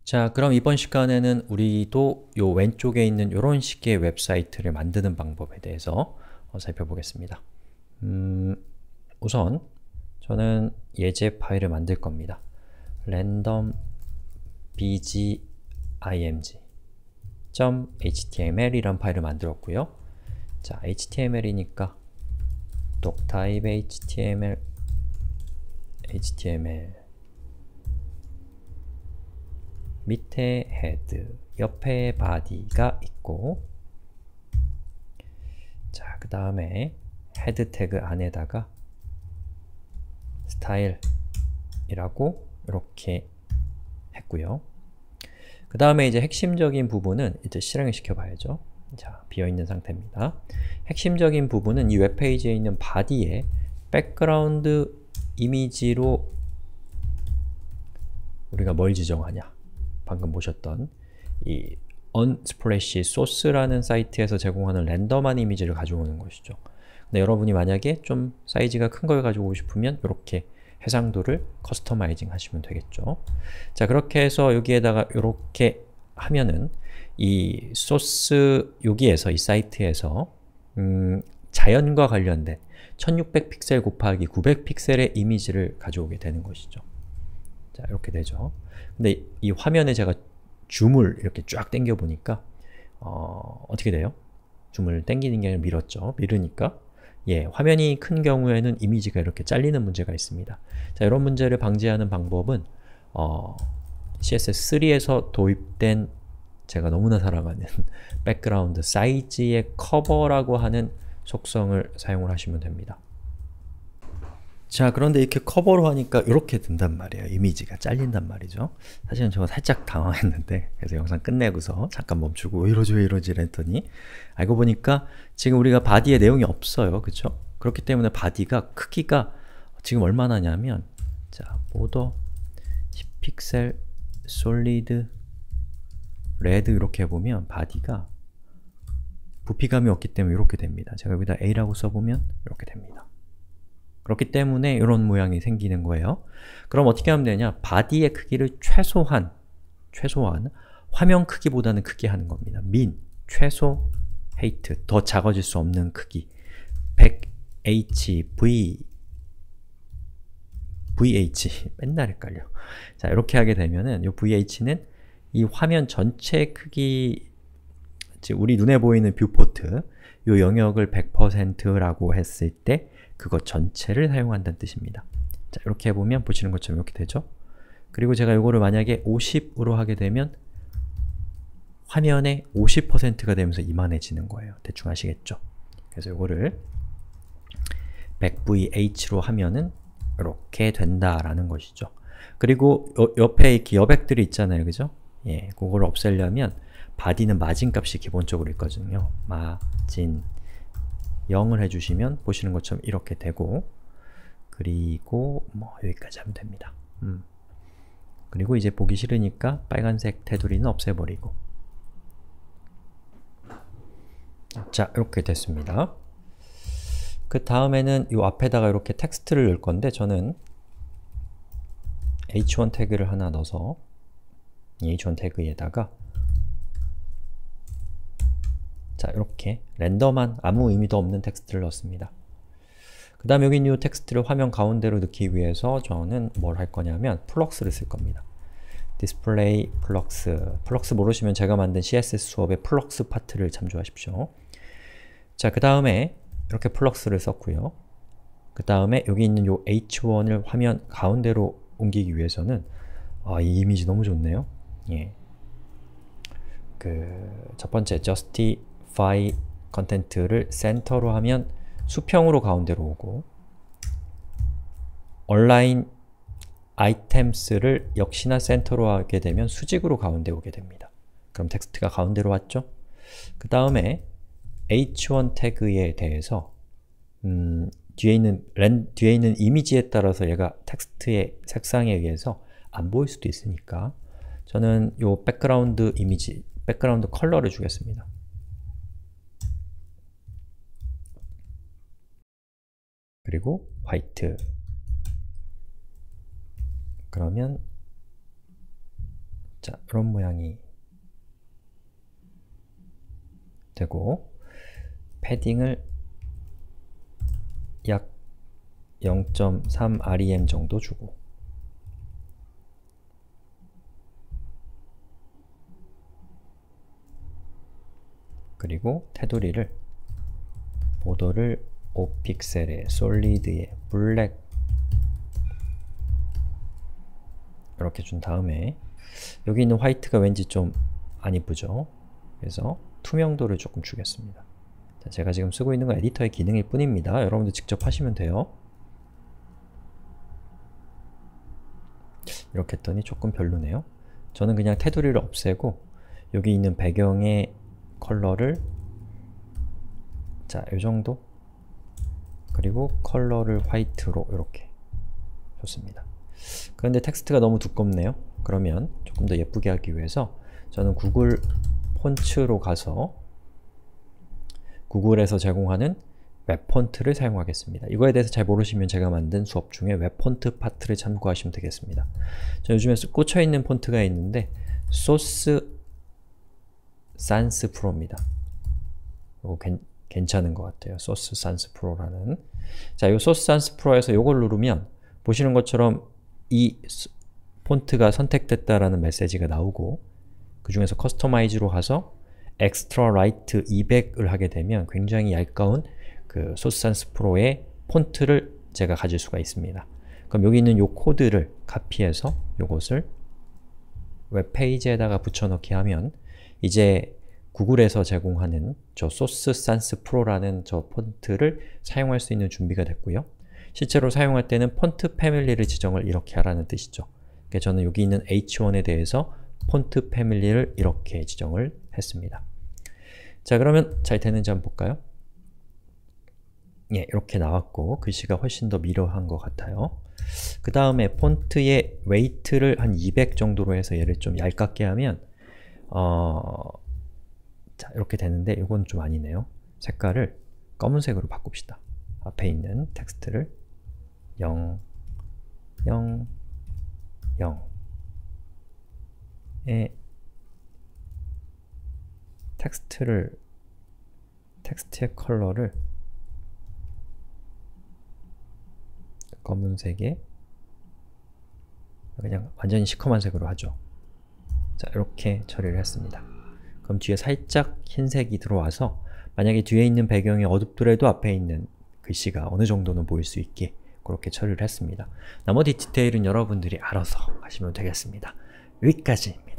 자, 그럼 이번 시간에는 우리도 요 왼쪽에 있는 요런 식의 웹사이트를 만드는 방법에 대해서 살펴보겠습니다. 우선 저는 예제 파일을 만들 겁니다. random bgimg.html 이란 파일을 만들었고요. 자, html이니까 doctype html 밑에 head, 옆에 body가 있고, 자, 그 다음에 head 태그 안에다가 style이라고 이렇게 했고요. 그 다음에 이제 핵심적인 부분은 이제 실행을 시켜봐야죠. 자, 비어있는 상태입니다. 핵심적인 부분은 이 웹페이지에 있는 body에 백그라운드 이미지로 우리가 뭘 지정하냐, 방금 보셨던 이 unsplash source라는 사이트에서 제공하는 랜덤한 이미지를 가져오는 것이죠. 근데 여러분이 만약에 좀 사이즈가 큰 걸 가지고 싶으면 이렇게 해상도를 커스터마이징 하시면 되겠죠. 자, 그렇게 해서 여기에다가 이렇게 하면은 이 소스 여기에서 이 사이트에서 자연과 관련된 1600 픽셀 곱하기 900 픽셀의 이미지를 가져오게 되는 것이죠. 자, 이렇게 되죠. 근데 이 화면에 제가 줌을 이렇게 쫙 당겨 보니까 어떻게 돼요? 줌을 당기는 게 아니라 밀었죠. 밀으니까 화면이 큰 경우에는 이미지가 이렇게 잘리는 문제가 있습니다. 자, 이런 문제를 방지하는 방법은 CSS3에서 도입된 제가 너무나 사랑하는 백그라운드 사이즈의 커버라고 하는 속성을 사용을 하시면 됩니다. 자, 그런데 이렇게 커버로 하니까 이렇게 된단 말이에요. 이미지가 잘린단 말이죠. 사실은 제가 살짝 당황했는데, 그래서 영상 끝내고서 잠깐 멈추고 왜 이러지 했더니 알고 보니까 지금 우리가 바디에 내용이 없어요. 그쵸? 그렇기 때문에 바디가 크기가 지금 얼마나냐면, 자, 보더 10픽셀 솔리드 레드 이렇게 해보면 바디가 부피감이 없기 때문에 이렇게 됩니다. 제가 여기다 A라고 써보면 이렇게 됩니다. 그렇기 때문에 이런 모양이 생기는 거예요. 그럼 어떻게 하면 되냐? 바디의 크기를 최소한 화면 크기보다는 크게 하는 겁니다. min, 최소, height, 더 작아질 수 없는 크기 100h, vh, 맨날 헷갈려. 자, 이렇게 하게 되면은 이 vh는 이 화면 전체 크기, 즉 우리 눈에 보이는 뷰포트 이 영역을 100%라고 했을 때 그것 전체를 사용한다는 뜻입니다. 자, 이렇게 해보면 보시는 것처럼 이렇게 되죠? 그리고 제가 이거를 만약에 50으로 하게 되면 화면의 50%가 되면서 이만해지는 거예요. 대충 아시겠죠? 그래서 이거를 100VH로 하면은 이렇게 된다라는 것이죠. 그리고 옆에 이렇게 여백들이 있잖아요. 그죠? 그걸 없애려면 바디는 마진 값이 기본적으로 있거든요. 마진 0을 해주시면 보시는 것처럼 이렇게 되고, 그리고 뭐 여기까지 하면 됩니다. 그리고 이제 보기 싫으니까 빨간색 테두리는 없애버리고. 자, 이렇게 됐습니다. 그 다음에는 이 앞에다가 이렇게 텍스트를 넣을 건데 저는 h1 태그를 하나 넣어서 이 h1 태그에다가 자, 이렇게 랜덤한 아무 의미도 없는 텍스트를 넣습니다. 그 다음 여기 있는 이 텍스트를 화면 가운데로 넣기 위해서 저는 뭘 할 거냐면 플럭스를 쓸 겁니다. display 플럭스 모르시면 제가 만든 CSS 수업의 플럭스 파트를 참조하십시오. 자, 그 다음에 이렇게 플럭스를 썼고요. 그 다음에 여기 있는 이 h1을 화면 가운데로 옮기기 위해서는 이 이미지 너무 좋네요. 첫 번째 justify content를 센터로 하면 수평으로 가운데로 오고 align items를 역시나 센터로 하게 되면 수직으로 가운데 오게 됩니다. 그럼 텍스트가 가운데로 왔죠? 그 다음에 h1 태그에 대해서 뒤에 있는 이미지에 따라서 얘가 텍스트의 색상에 의해서 안 보일 수도 있으니까 저는 요 백그라운드 이미지, 백그라운드 컬러를 주겠습니다. 그리고 화이트. 그러면 자, 이런 모양이 되고 패딩을 약 0.3 rem 정도 주고 그리고 테두리를 보더를 5픽셀에 솔리드에 블랙 이렇게 준 다음에 여기 있는 화이트가 왠지 좀 안 이쁘죠? 그래서 투명도를 조금 주겠습니다. 자, 제가 지금 쓰고 있는 건 에디터의 기능일 뿐입니다. 여러분들 직접 하시면 돼요. 이렇게 했더니 조금 별로네요. 저는 그냥 테두리를 없애고 여기 있는 배경의 컬러를 자, 요정도 그리고 컬러를 화이트로 이렇게 좋습니다. 그런데 텍스트가 너무 두껍네요. 그러면 조금 더 예쁘게 하기 위해서 저는 구글 폰츠로 가서 구글에서 제공하는 웹폰트를 사용하겠습니다. 이거에 대해서 잘 모르시면 제가 만든 수업 중에 웹폰트 파트를 참고하시면 되겠습니다. 저 요즘에 꽂혀있는 폰트가 있는데 소스 산스 프로입니다. 이거 괜찮은 것 같아요. 소스 산스 프로라는. 자, 이 소스 산스 프로에서 이걸 누르면 보시는 것처럼 이 폰트가 선택됐다라는 메시지가 나오고 그 중에서 커스터마이즈로 가서 엑스트라 라이트 200을 하게 되면 굉장히 얇가운 그 소스 산스 프로의 폰트를 제가 가질 수가 있습니다. 그럼 여기 있는 이 코드를 카피해서 이것을 웹페이지에다가 붙여넣기 하면 이제 구글에서 제공하는 저 소스 산스 프로라는 저 폰트를 사용할 수 있는 준비가 됐고요. 실제로 사용할 때는 폰트 패밀리를 지정을 이렇게 하라는 뜻이죠. 그러니까 저는 여기 있는 H1에 대해서 폰트 패밀리를 이렇게 지정을 했습니다. 자, 그러면 잘 되는지 한번 볼까요? 예, 이렇게 나왔고 글씨가 훨씬 더 미려한 것 같아요. 그 다음에 폰트의 웨이트를 한 200 정도로 해서 얘를 좀 얇게 하면 자, 이렇게 되는데 이건 좀 아니네요. 색깔을 검은색으로 바꿉시다. 앞에 있는 텍스트를 0, 0, 0에 텍스트의 컬러를 검은색에 그냥 완전히 시커먼 색으로 하죠. 자, 이렇게 처리를 했습니다. 그럼 뒤에 살짝 흰색이 들어와서 만약에 뒤에 있는 배경이 어둡더라도 앞에 있는 글씨가 어느 정도는 보일 수 있게 그렇게 처리를 했습니다. 나머지 디테일은 여러분들이 알아서 하시면 되겠습니다. 여기까지입니다.